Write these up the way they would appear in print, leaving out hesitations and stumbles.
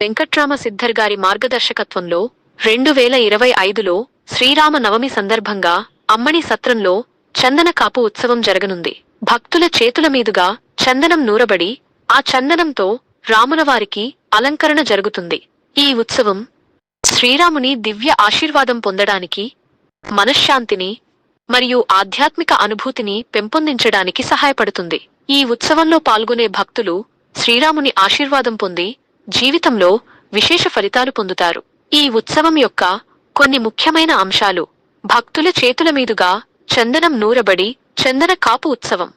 Venkatrama cider గారి మార్గదర్శకత్వంలో 2025లో శ్రీరామ నవమి సందర్భంగా అమ్మణి సత్రంలో చందన కాపు ఉత్సవం జరగనుంది. భక్తుల చేతుల మీదుగా చందనం నూరబడి ఆ చందనంతో రాములవారికి అలంకరణ జరుగుతుంది. ఈ ఉత్సవం శ్రీరాముని దివ్య ఆశీర్వాదం పొందడానికి, మనశ్శాంతిని మరియు ఆధ్యాత్మిక అనుభూతిని పెంపొందించడానికి సహాయపడుతుంది. ఈ ఉత్సవంలో పాల్గొనే భక్తులు శ్రీరాముని ఆశీర్వాదం పొంది జీవితంలో విశేష ఫలితాలు పొందుతారు. ఈ ఉత్సవం యొక్క కొన్ని ముఖ్యమైన అంశాలు: భక్తుల చేతుల మీదుగా చందనం నూరబడి చందన కాపు ఉత్సవం.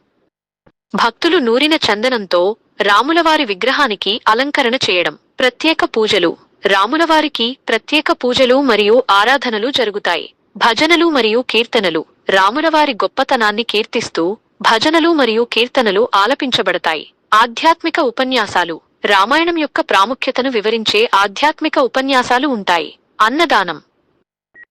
భక్తులు నూరిన చందనంతో రాములవారి విగ్రహానికి అలంకరణ చేయడం. ప్రత్యేక పూజలు. రాములవారికి ప్రత్యేక పూజలు మరియు ఆరాధనలు జరుగుతాయి. భజనలు మరియు కీర్తనలు. రాములవారి గొప్పతనాన్ని కీర్తిస్తూ భజనలు మరియు కీర్తనలు ఆలపించబడతాయి. ఆధ్యాత్మిక ఉపన్యాసాలు. రామాయణం యొక్క ప్రాముఖ్యతను వివరించే ఆధ్యాత్మిక ఉపన్యాసాలు ఉంటాయి. అన్నదానం.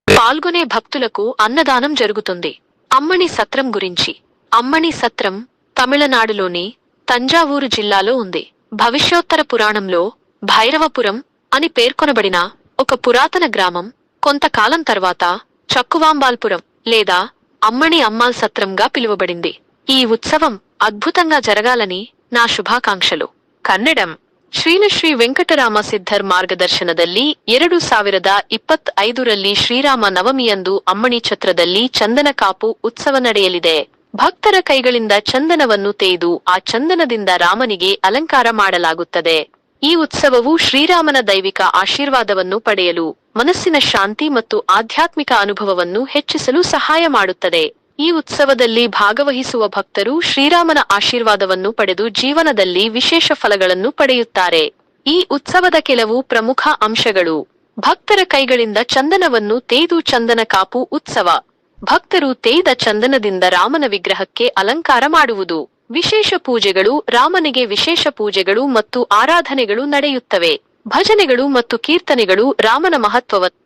పాల్గొనే భక్తులకు అన్నదానం జరుగుతుంది. అమ్మణి సత్రం గురించి. అమ్మణి సత్రం తమిళనాడులోని తంజావూరు జిల్లాలో ఉంది. భవిష్యోత్తర పురాణంలో భైరవపురం అని పేర్కొనబడిన ఒక పురాతన గ్రామం కొంతకాలం తర్వాత చక్కువాంబాల్పురం లేదా అమ్మణి అమ్మాల్ సత్రంగా పిలువబడింది. ఈ ఉత్సవం అద్భుతంగా జరగాలని నా శుభాకాంక్షలు. ಕನ್ನಡಂ. ಶ್ರೀ ವೆಂಕಟರಾಮ ಸಿದ್ಧರ್ ಮಾರ್ಗದರ್ಶನದಲ್ಲಿ 2025ರಲ್ಲಿ ಶ್ರೀರಾಮ ನವಮಿಯಂದು ಅಮ್ಮಣಿ ಛತ್ರದಲ್ಲಿ ಚಂದನ ಕಾಪು ಉತ್ಸವ ನಡೆಯಲಿದೆ. ಭಕ್ತರ ಕೈಗಳಿಂದ ಚಂದನವನ್ನು ತೇದು ಆ ಚಂದನದಿಂದ ರಾಮನಿಗೆ ಅಲಂಕಾರ ಮಾಡಲಾಗುತ್ತದೆ. ಈ ಉತ್ಸವವು ಶ್ರೀರಾಮನ ದೈವಿಕ ಆಶೀರ್ವಾದವನ್ನು ಪಡೆಯಲು, ಮನಸ್ಸಿನ ಶಾಂತಿ ಮತ್ತು ಆಧ್ಯಾತ್ಮಿಕ ಅನುಭವವನ್ನು ಹೆಚ್ಚಿಸಲು ಸಹಾಯ ಮಾಡುತ್ತದೆ. ಈ ಉತ್ಸವದಲ್ಲಿ ಭಾಗವಹಿಸುವ ಭಕ್ತರು ಶ್ರೀರಾಮನ ಆಶೀರ್ವಾದವನ್ನು ಪಡೆದು ಜೀವನದಲ್ಲಿ ವಿಶೇಷ ಫಲಗಳನ್ನು ಪಡೆಯುತ್ತಾರೆ. ಈ ಉತ್ಸವದ ಕೆಲವು ಪ್ರಮುಖ ಅಂಶಗಳು: ಭಕ್ತರ ಕೈಗಳಿಂದ ಚಂದನವನ್ನು ತೇದು ಚಂದನ ಕಾಪು ಉತ್ಸವ. ಭಕ್ತರು ತೇದ ಚಂದನದಿಂದ ರಾಮನ ವಿಗ್ರಹಕ್ಕೆ ಅಲಂಕಾರ ಮಾಡುವುದು. ವಿಶೇಷ ಪೂಜೆಗಳು. ರಾಮನಿಗೆ ವಿಶೇಷ ಪೂಜೆಗಳು ಮತ್ತು ಆರಾಧನೆಗಳು ನಡೆಯುತ್ತವೆ. ಭಜನೆಗಳು ಮತ್ತು ಕೀರ್ತನೆಗಳು ರಾಮನ ಮಹತ್ವವನ್ನು.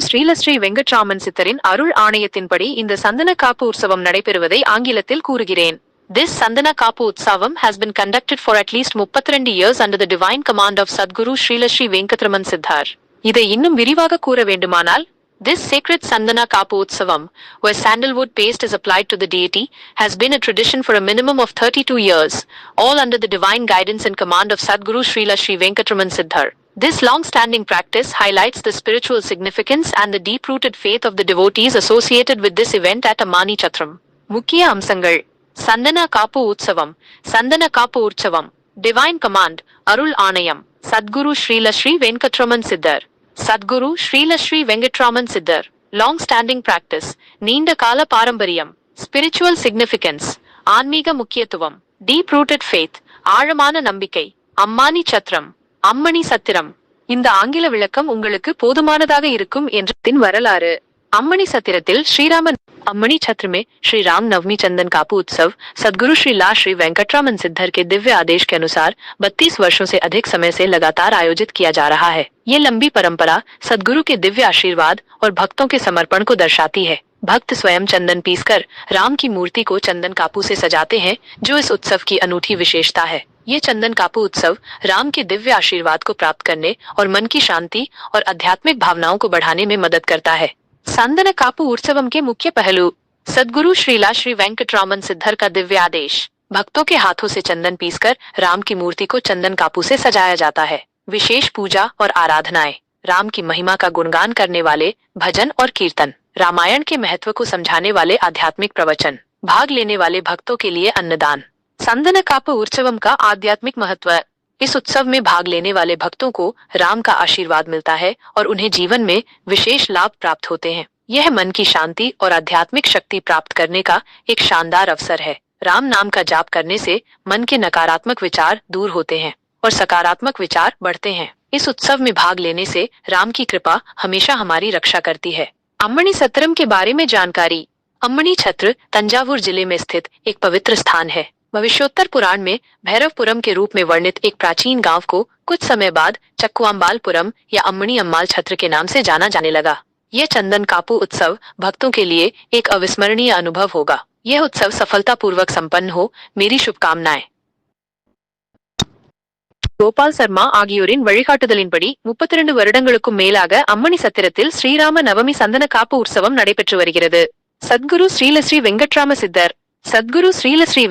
ஸ்ரீ வெங்கட்ராமன் சித்தரின் அருள் ஆணையத்தின்படி இந்த சந்தன காப்பு உற்சவம் நடைபெறுவதை ஆங்கிலத்தில் கூறுகிறேன். This Sandana Kapu Utsavam has been conducted for at least 32 years under the divine command of Sadguru Sri Venkatraman Siddhar. இதை இன்னும் விரிவாக கூற வேண்டுமானால், this sacred Sandana Kapu Utsavam, where sandalwood paste is applied to the deity, has been a tradition for a minimum of 32 years, all under the divine guidance and command of Sadguru Sri Venkatraman Siddhar. This long-standing practice highlights the spiritual significance and the deep-rooted faith of the devotees associated with this event at Ammani Chatram. முக்கிய அம்சங்கள். சந்தன காப்பு உற்சவம். சந்தன காப்பு உற்சவம். Divine command. அருள் ஆணையம். சத்குரு ஸ்ரீ வெங்கட்ராமன் சித்தர். சத்குரு ஸ்ரீ வெங்கட்ராமன் சித்தர். Long-standing practice. நீண்ட கால பாரம்பரியம். Spiritual significance. ஆன்மீக முக்கியத்துவம். Deep-rooted faith. ஆழமான நம்பிக்கை. அம்மானி சத்ரம். அம்மணி சத்திரம். இந்த ஆங்கில விளக்கம் உங்களுக்கு போதுமானதாக இருக்கும் என்றதின் வரலாறு. अम्मणी सतिरतिल श्रीराम अम्मणी छत्र में श्री राम नवमी चंदन कापू उत्सव सदगुरु श्री वेंकटरामन सिद्धर के दिव्य आदेश के अनुसार 32 वर्षों से अधिक समय से लगातार आयोजित किया जा रहा है। ये लंबी परंपरा सदगुरु के दिव्य आशीर्वाद और भक्तों के समर्पण को दर्शाती है। भक्त स्वयं चंदन पीसकर राम की मूर्ति को चंदन कापू से सजाते हैं, जो इस उत्सव की अनूठी विशेषता है। ये चंदन कापू उत्सव राम के दिव्य आशीर्वाद को प्राप्त करने और मन की शांति और आध्यात्मिक भावनाओं को बढ़ाने में मदद करता है। संदन कापू उत्सवम के मुख्य पहलू: सदगुरु श्री वेंकटरामन सिद्धर का दिव्य आदेश। भक्तों के हाथों से चंदन पीसकर राम की मूर्ति को चंदन कापू से सजाया जाता है। विशेष पूजा और आराधनाएं। राम की महिमा का गुणगान करने वाले भजन और कीर्तन। रामायण के महत्व को समझाने वाले आध्यात्मिक प्रवचन। भाग लेने वाले भक्तों के लिए अन्नदान। संदन कापू उत्सवम का आध्यात्मिक महत्व। इस उत्सव में भाग लेने वाले भक्तों को राम का आशीर्वाद मिलता है और उन्हें जीवन में विशेष लाभ प्राप्त होते हैं। यह मन की शांति और आध्यात्मिक शक्ति प्राप्त करने का एक शानदार अवसर है। राम नाम का जाप करने से मन के नकारात्मक विचार दूर होते हैं और सकारात्मक विचार बढ़ते हैं। इस उत्सव में भाग लेने से राम की कृपा हमेशा हमारी रक्षा करती है। अम्मणी सत्रम के बारे में जानकारी। अम्मणी छत्र तंजावुर जिले में स्थित एक पवित्र स्थान है। भविष्योत्तर पुराण में भैरवपुरम के रूप में वर्णित एक प्राचीन गांव को कुछ समय बाद चक्कुआंबालपुरम या अम्मणी अम्माल छत्र के नाम से जाना जाने लगा। यह चंदन कापू उत्सव भक्तों के लिए एक अविस्मरणीय अनुभव होगा। यह उत्सव सफलतापूर्वक संपन्न हो, मेरी शुभकामनाएं। கோபால் சர்மா ஆகியோரின் வழிகாட்டுதலின்படி 32 வருடங்களுக்கும் மேலாக அம்மணி சத்திரத்தில் ஸ்ரீராம நவமி சந்தன காப்பு உற்சவம் நடைபெற்று வருகிறது. சத்குரு ஸ்ரீலஸ்ரீ வெங்கட்ராம சித்தர், சத்குரு ஸ்ரீலஸ்ரீ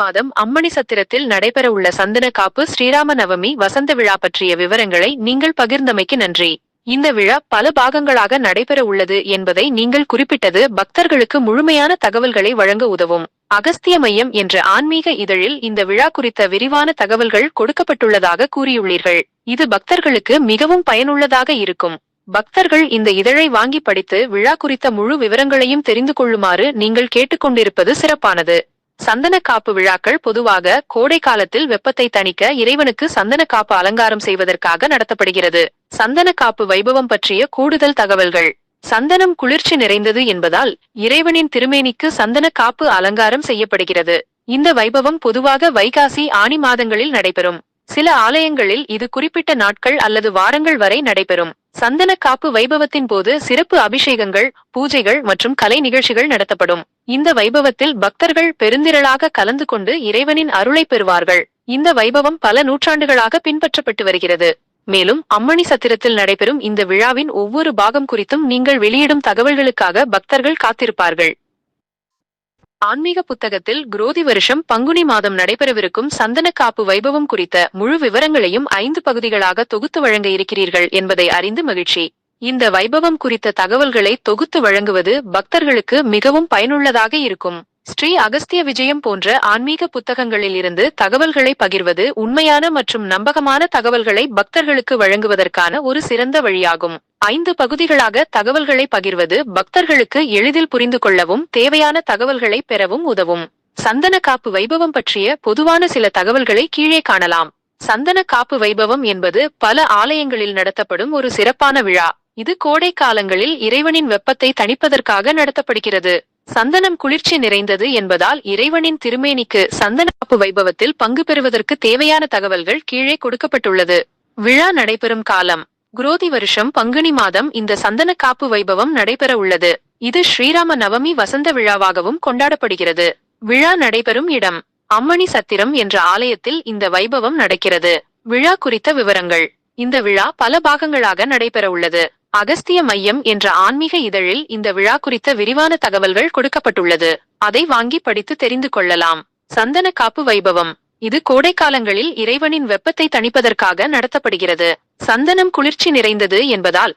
மாதம் அம்மணி சத்திரத்தில் நடைபெற உள்ள சந்தன காப்பு ஸ்ரீராம நவமி வசந்த விழா பற்றிய விவரங்களை நீங்கள் பகிர்ந்தமைக்கு நன்றி. இந்த விழா பல பாகங்களாக நடைபெற உள்ளது என்பதை நீங்கள் குறிப்பிட்டது பக்தர்களுக்கு முழுமையான தகவல்களை வழங்க உதவும். அகஸ்திய மையம் என்ற ஆன்மீக இதழில் இந்த விழா குறித்த விரிவான தகவல்கள் கொடுக்கப்பட்டுள்ளதாக கூறியுள்ளீர்கள். இது பக்தர்களுக்கு மிகவும் பயனுள்ளதாக இருக்கும். பக்தர்கள் இந்த இதழை வாங்கி படித்து விழா குறித்த முழு விவரங்களையும் தெரிந்து கொள்ளுமாறு நீங்கள் கேட்டுக்கொண்டிருப்பது சிறப்பானது. சந்தன காப்பு விழாக்கள் பொதுவாக கோடை காலத்தில் வெப்பத்தை தணிக்க இறைவனுக்கு சந்தன காப்பு அலங்காரம் செய்வதற்காக நடத்தப்படுகிறது. சந்தன காப்பு வைபவம் பற்றிய கூடுதல் தகவல்கள். சந்தனம் குளிர்ச்சி நிறைந்தது என்பதால் இறைவனின் திருமேனிக்கு சந்தன காப்பு அலங்காரம் செய்யப்படுகிறது. இந்த வைபவம் பொதுவாக வைகாசி ஆனி மாதங்களில் நடைபெறும். சில ஆலயங்களில் இது குறிப்பிட்ட நாட்கள் அல்லது வாரங்கள் வரை நடைபெறும். சந்தன காப்பு வைபவத்தின் போது சிறப்பு அபிஷேகங்கள், பூஜைகள் மற்றும் கலை நிகழ்ச்சிகள் நடத்தப்படும். இந்த வைபவத்தில் பக்தர்கள் பெருந்திரளாக கலந்து கொண்டு இறைவனின் அருளை பெறுவார்கள். இந்த வைபவம் பல நூற்றாண்டுகளாக பின்பற்றப்பட்டு வருகிறது. மேலும் அம்மணி சத்திரத்தில் நடைபெறும் இந்த விழாவின் ஒவ்வொரு பாகம் குறித்தும் நீங்கள் வெளியிடும் தகவல்களுக்காக பக்தர்கள் காத்திருப்பார்கள். ஆன்மீக புத்தகத்தில் குரோதி வருஷம் பங்குனி மாதம் நடைபெறவிருக்கும் சந்தன காப்பு வைபவம் குறித்த முழு விவரங்களையும் 5 பகுதிகளாக தொகுத்து வழங்க இருக்கிறீர்கள் என்பதை அறிந்து மகிழ்ச்சி. இந்த வைபவம் குறித்த தகவல்களை தொகுத்து வழங்குவது பக்தர்களுக்கு மிகவும் பயனுள்ளதாக இருக்கும். ஸ்ரீ அகஸ்திய விஜயம் போன்ற ஆன்மீக புத்தகங்களில் இருந்து தகவல்களை பகிர்வது உண்மையான மற்றும் நம்பகமான தகவல்களை பக்தர்களுக்கு வழங்குவதற்கான ஒரு சிறந்த வழியாகும். 5 பகுதிகளாக தகவல்களை பகிர்வது பக்தர்களுக்கு எளிதில் புரிந்து கொள்ளவும் தேவையான தகவல்களை பெறவும் உதவும். சந்தன காப்பு வைபவம் பற்றிய பொதுவான சில தகவல்களை கீழே காணலாம். சந்தன காப்பு வைபவம் என்பது பல ஆலயங்களில் நடத்தப்படும் ஒரு சிறப்பான விழா. இது கோடை காலங்களில் இறைவனின் வெப்பத்தை தணிப்பதற்காக நடத்தப்படுகிறது. சந்தனம் குளிர்ச்சி நிறைந்தது என்பதால் இறைவனின் திருமேனிக்கு சந்தன காப்பு வைபவத்தில் பங்கு பெறுவதற்கு தேவையான தகவல்கள் கீழே கொடுக்கப்பட்டுள்ளது. விழா நடைபெறும் காலம். குரோதி வருஷம் பங்குனி மாதம் இந்த சந்தன காப்பு வைபவம் நடைபெற உள்ளது. இது ஸ்ரீராம நவமி வசந்த விழாவாகவும் கொண்டாடப்படுகிறது. விழா நடைபெறும் இடம் அம்மணி சத்திரம் என்ற ஆலயத்தில் இந்த வைபவம் நடக்கிறது. விழா குறித்த விவரங்கள். இந்த விழா பல பாகங்களாக நடைபெற உள்ளது. அகஸ்திய மையம் என்ற ஆன்மீக இதழில் இந்த விழா குறித்த விரிவான தகவல்கள் கொடுக்கப்பட்டுள்ளது. அதை வாங்கி படித்து தெரிந்து கொள்ளலாம். சந்தன காப்பு வைபவம். இது கோடைக்காலங்களில் இறைவனின் வெப்பத்தை தணிப்பதற்காக நடத்தப்படுகிறது. சந்தனம் குளிர்ச்சி நிறைந்தது என்பதால்